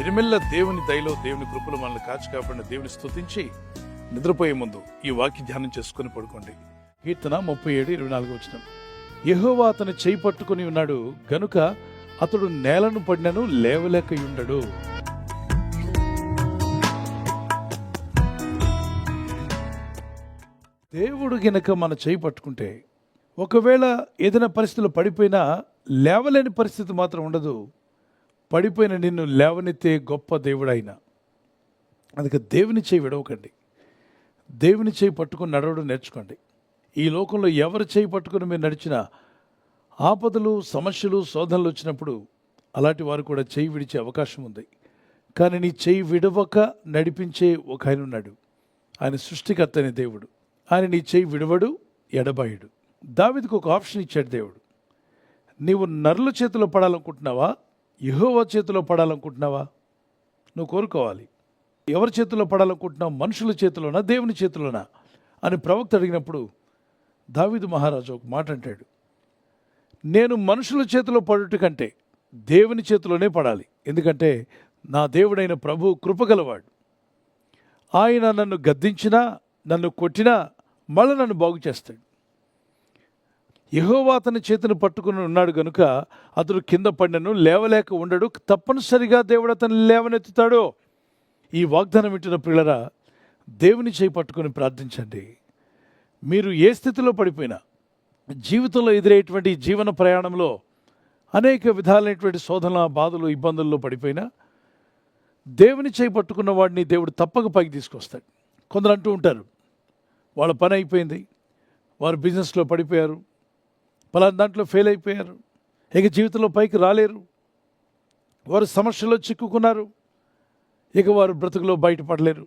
ఇరిమెల్ల దేవుని దయలో దేవుని కృపలు మనల్ని కాచి కాపాడిన దేవుని స్తుతించి నిద్రపోయే ముందు ఈ వాక్య ధ్యానం చేసుకుని పడుకోండి. కీర్తన 37:24 యెహోవా అతని చేయి పట్టుకుని ఉన్నాడు గనుక అతడు నేలను పడినను లేవలేకయుండడు. దేవుడు గనక మన చేయి పట్టుకుంటే ఒకవేళ ఏదైనా పరిస్థితుల్లో పడిపోయినా లేవలేని పరిస్థితి మాత్రం ఉండదు. పడిపోయిన నిన్ను లేవనెత్తే గొప్ప దేవుడైనా. అందుకే దేవుని చేయి విడవకండి. దేవుని చేయి పట్టుకుని నడవడం నేర్చుకోండి. ఈ లోకంలో ఎవరు చేయి పట్టుకుని మీరు నడిచినా ఆపదలు, సమస్యలు, శోధనలు వచ్చినప్పుడు అలాంటి వారు కూడా చేయి విడిచే అవకాశం ఉంది. కానీ నీ చేయి విడవక నడిపించే ఒక ఆయన ఉన్నాడు. ఆయన సృష్టికర్త అనే దేవుడు. ఆయన నీ చేయి విడవడు, ఎడబాయుడు. దావీదుకు ఒక ఆప్షన్ ఇచ్చాడు దేవుడు. నీవు నరుల చేతిలో పడాలనుకుంటున్నావా, యెహోవా చేతిలో పడాలనుకుంటున్నావా? నువ్వు కోరుకోవాలి. ఎవరి చేతిలో పడాలనుకుంటున్నావు? మనుషుల చేతిలోనా, దేవుని చేతిలోనా అని ప్రవక్త అడిగినప్పుడు దావీదు మహారాజు ఒక మాట అంటాడు, నేను మనుషుల చేతిలో పడుట కంటే దేవుని చేతిలోనే పడాలి. ఎందుకంటే నా దేవుడైన ప్రభు కృపగలవాడు. ఆయన నన్ను గద్దించినా, నన్ను కొట్టినా మళ్ళీ నన్ను బాగు చేస్తాడు. యెహోవా అతని చేతిని పట్టుకుని ఉన్నాడు గనుక అతడు కింద పడినను లేవలేక ఉండడు. తప్పనిసరిగా దేవుడు అతన్ని లేవనెత్తుతాడు. ఈ వాగ్దానం వింటున్న పిల్లరా, దేవుని చేయి పట్టుకొని ప్రార్థించండి. మీరు ఏ స్థితిలో పడిపోయినా, జీవితంలో ఎదురయ్యేటువంటి జీవన ప్రయాణంలో అనేక విధాలైనటువంటి శోధన, బాధలు, ఇబ్బందుల్లో పడిపోయినా దేవుని చేయి పట్టుకున్న వాడిని దేవుడు తప్పక పైకి తీసుకొస్తాడు. కొందరు అంటూ ఉంటారు, వాళ్ళ పని అయిపోయింది, వారు బిజినెస్లో పడిపోయారు, పలానా దాంట్లో ఫెయిల్ అయిపోయారు, ఇక జీవితంలో పైకి రాలేరు, వారు సమస్యలో చిక్కుకున్నారు, ఇక వారు బ్రతుకులో బయటపడలేరు.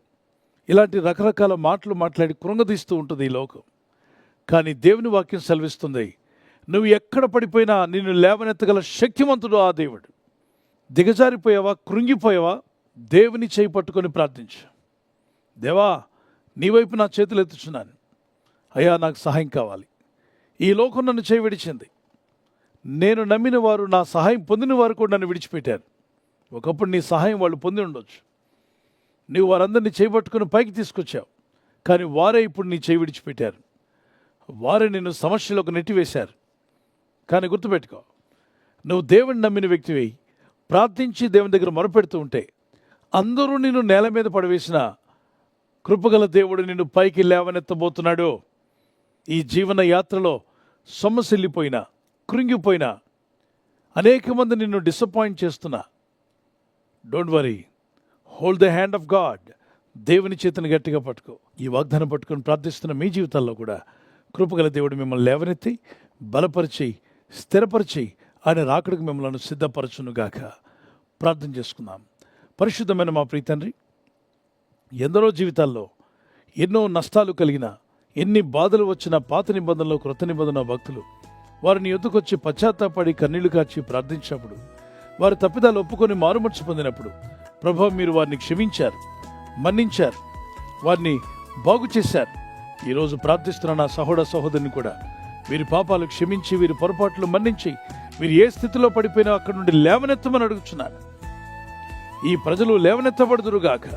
ఇలాంటి రకరకాల మాటలు మాట్లాడి కృంగదీస్తూ ఉంటుంది ఈ లోకం. కానీ దేవుని వాక్యం సెలవిస్తుంది, నువ్వు ఎక్కడ పడిపోయినా నిన్ను లేవనెత్తగల శక్తివంతుడు ఆ దేవుడు. దిగజారిపోయావా, కృంగిపోయావా, దేవుని చేయి పట్టుకొని ప్రార్థించు. దేవా, నీ వైపు నా చేతులు ఎత్తుచున్నాను, అయ్యా నాకు సహాయం కావాలి. ఈ లోకం నన్ను చేయి విడిచింది. నేను నమ్మిన వారు, నా సహాయం పొందిన వారు కూడా నన్ను విడిచిపెట్టారు. ఒకప్పుడు నీ సహాయం వాళ్ళు పొంది ఉండొచ్చు. నువ్వు వారందరినీ చేపట్టుకుని పైకి తీసుకొచ్చావు. కానీ వారే ఇప్పుడు నీ చేయి విడిచిపెట్టారు. వారే నిన్ను సమస్యలోకి నెట్టివేశారు. కానీ గుర్తుపెట్టుకో, నువ్వు దేవుని నమ్మిన వ్యక్తివి, ప్రార్థించి దేవుని దగ్గర మొరపెడుతూ ఉంటే అందరూ నిన్ను నేల మీద పడవేసిన కృపగల దేవుడు నిన్ను పైకి లేవనెత్తబోతున్నాడు. ఈ జీవన యాత్రలో సొమ్మసిల్లిపోయినా, కృంగిపోయినా, అనేక మంది నిన్ను డిసప్పాయింట్ చేస్తున్నా, don't worry, hold the hand of God. దేవుని చేతిని గట్టిగా పట్టుకో. ఈ వాగ్దానం పట్టుకొని ప్రార్థిస్తున్న మీ జీవితాల్లో కూడా కృపగల దేవుడు మిమ్మల్ని లేవనెత్తి, బలపరిచి, స్థిరపరిచి ఆయన రాకడకు మిమ్మల్ని సిద్ధపరచునుగాక. ప్రార్థన చేసుకుందాం. పరిశుద్ధమైన మా ప్రియ తండ్రి, ఎందరో జీవితాల్లో ఎన్నో నష్టాలు కలిగిన, ఎన్ని బాధలు వచ్చిన పాత నిబంధనలో, క్రొత్త నిబంధన భక్తులు వారిని ఎదుకొచ్చి పశ్చాత్తాపడి కన్నీళ్లు కాచి ప్రార్థించినప్పుడు, వారి తప్పిదాలు ఒప్పుకొని మారుమర్చి పొందినప్పుడు ప్రభువా, మీరు వారిని క్షమించారు, మన్నించారు, వారిని బాగు చేశారు. ఈరోజు ప్రార్థిస్తున్న నా సహోదరుని కూడా వీరి పాపాలు క్షమించి, వీరి పొరపాట్లు మన్నించి, వీరు ఏ స్థితిలో పడిపోయినా అక్కడి నుండి లేవనెత్తమని అడుగుచున్నాను. ఈ ప్రజలు లేవనెత్తబడుదురుగాక.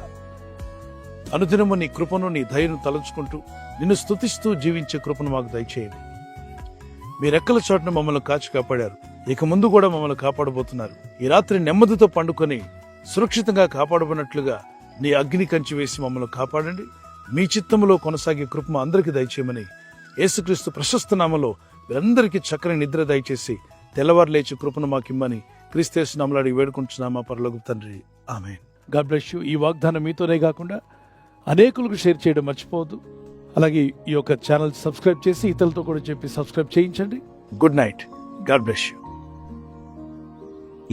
అనుదినము నీ కృపను, నీ దయను తలంచుకుంటూ నిన్ను స్తుతిస్తూ జీవించే కృపను మాకు దయచేయండి. మీ రెక్కల చోటున మమ్మల్ని కాచి కాపాడారు, ఇక ముందు కూడా మమ్మల్ని కాపాడబోతున్నారు. ఈ రాత్రి నెమ్మదితో పండుకొని సురక్షితంగా కాపాడబడినట్లుగా నీ అగ్ని కంచి వేసి మమ్మల్ని కాపాడండి. మీ చిత్తములో కొనసాగే కృప అందరికీ దయచేయమని యేసుక్రీస్తు ప్రశస్త నామములో వీరందరికీ చక్కని నిద్ర దయచేసి తెల్లవారు లేచి కృపను మాకిమ్మని క్రీస్తు నామములో అడిగి వేడుకుంటున్నామా పరలోకపు తండ్రి, ఆమేన్. God bless you. ఈ వాగ్దానం మీతోనే కాకుండా అనేకులకు షేర్ చేయడం మర్చిపోవద్దు. అలాగే ఈ యొక్క ఛానల్ సబ్స్క్రైబ్ చేసి ఇతరులతో కూడా చెప్పి సబ్స్క్రైబ్ చేయించండి. Good night. God bless you.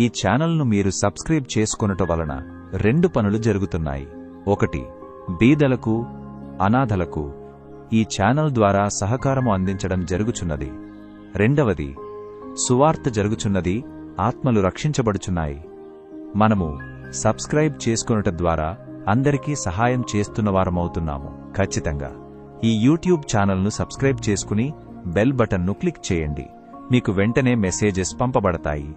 ఈ ఛానల్ను మీరు సబ్స్క్రైబ్ చేసుకొనుట వలన 2 పనులు జరుగుతున్నాయి. 1, బీదలకు, అనాథలకు ఈ ఛానల్ ద్వారా సహకారము అందించడం జరుగుచున్నది. 2, సువార్త జరుగుచున్నది, ఆత్మలు రక్షించబడుచున్నాయి. మనము సబ్స్క్రైబ్ చేసుకొనుట ద్వారా అందరికీ సహాయం చేస్తున్నవారమవుతున్నాము. ఖచ్చితంగా ఈ యూట్యూబ్ ఛానల్ను సబ్స్క్రైబ్ చేసుకుని బెల్ బటన్ను క్లిక్ చేయండి. మీకు వెంటనే మెసేజెస్ పంపబడతాయి.